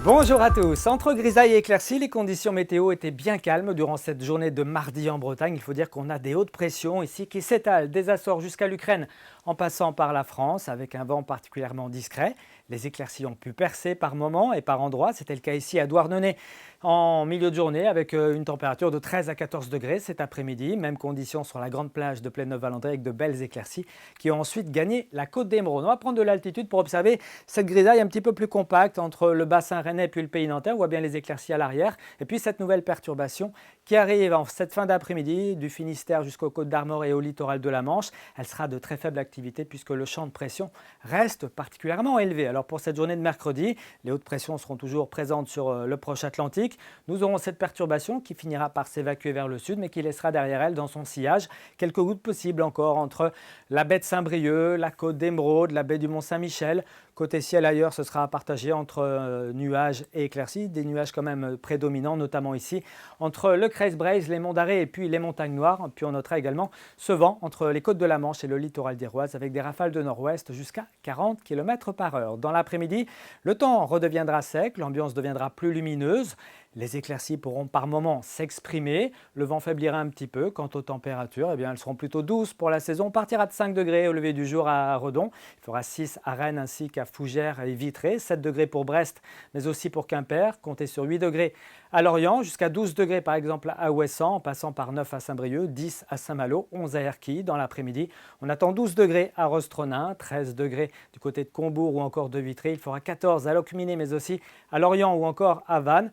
Bonjour à tous. Entre grisaille et éclaircies, les conditions météo étaient bien calmes durant cette journée de mardi en Bretagne. Il faut dire qu'on a des hautes pressions ici qui s'étalent des Açores jusqu'à l'Ukraine en passant par la France avec un vent particulièrement discret. Les éclaircies ont pu percer par moments et par endroits. C'était le cas ici à Douarnenez en milieu de journée avec une température de 13 à 14 degrés cet après-midi. Même condition sur la grande plage de Pléneuve-Valandré avec de belles éclaircies qui ont ensuite gagné la côte d'Émeraude. On va prendre de l'altitude pour observer cette grisaille un petit peu plus compacte entre le bassin rennais puis le pays nantais. On voit bien les éclaircies à l'arrière. Et puis cette nouvelle perturbation qui arrive en cette fin d'après-midi du Finistère jusqu'aux côtes d'Armor et au littoral de la Manche. Elle sera de très faible activité puisque le champ de pression reste particulièrement élevé. Alors pour cette journée de mercredi, les hautes pressions seront toujours présentes sur le proche Atlantique. Nous aurons cette perturbation qui finira par s'évacuer vers le sud mais qui laissera derrière elle dans son sillage quelques gouttes possibles encore entre la baie de Saint-Brieuc, la côte d'Émeraude, la baie du Mont-Saint-Michel. Côté ciel ailleurs, ce sera partagé entre nuages et éclaircies, des nuages quand même prédominants, notamment ici, entre le Creuse-Braze, les monts d'Arrée et puis les montagnes noires. Puis on notera également ce vent entre les côtes de la Manche et le littoral d'Iroise avec des rafales de nord-ouest jusqu'à 40 km/h. Dans l'après-midi, le temps redeviendra sec, l'ambiance deviendra plus lumineuse. Les éclaircies pourront par moments s'exprimer, le vent faiblira un petit peu. Quant aux températures, eh bien, elles seront plutôt douces pour la saison. On partira de 5 degrés au lever du jour à Redon, il fera 6 à Rennes ainsi qu'à Fougères et Vitré, 7 degrés pour Brest mais aussi pour Quimper, comptez sur 8 degrés à Lorient, jusqu'à 12 degrés par exemple à Ouessant, en passant par 9 à Saint-Brieuc, 10 à Saint-Malo, 11 à Erquy. Dans l'après-midi, on attend 12 degrés à Rostronin, 13 degrés du côté de Combourg ou encore de Vitré, il fera 14 à Locminé mais aussi à Lorient ou encore à Vannes.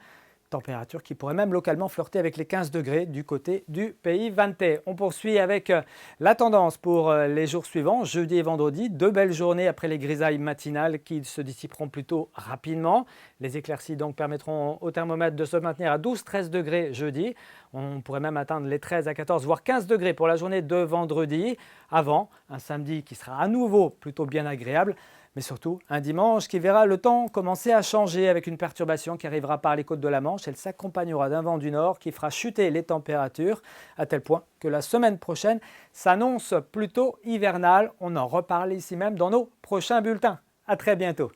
Température qui pourrait même localement flirter avec les 15 degrés du côté du pays vantais. On poursuit avec la tendance pour les jours suivants, jeudi et vendredi. Deux belles journées après les grisailles matinales qui se dissiperont plutôt rapidement. Les éclaircies donc permettront au thermomètre de se maintenir à 12-13 degrés jeudi. On pourrait même atteindre les 13 à 14 voire 15 degrés pour la journée de vendredi. Avant un samedi qui sera à nouveau plutôt bien agréable. Mais surtout un dimanche qui verra le temps commencer à changer avec une perturbation qui arrivera par les côtes de la Manche. Elle s'accompagnera d'un vent du nord qui fera chuter les températures à tel point que la semaine prochaine s'annonce plutôt hivernale. On en reparle ici même dans nos prochains bulletins. À très bientôt.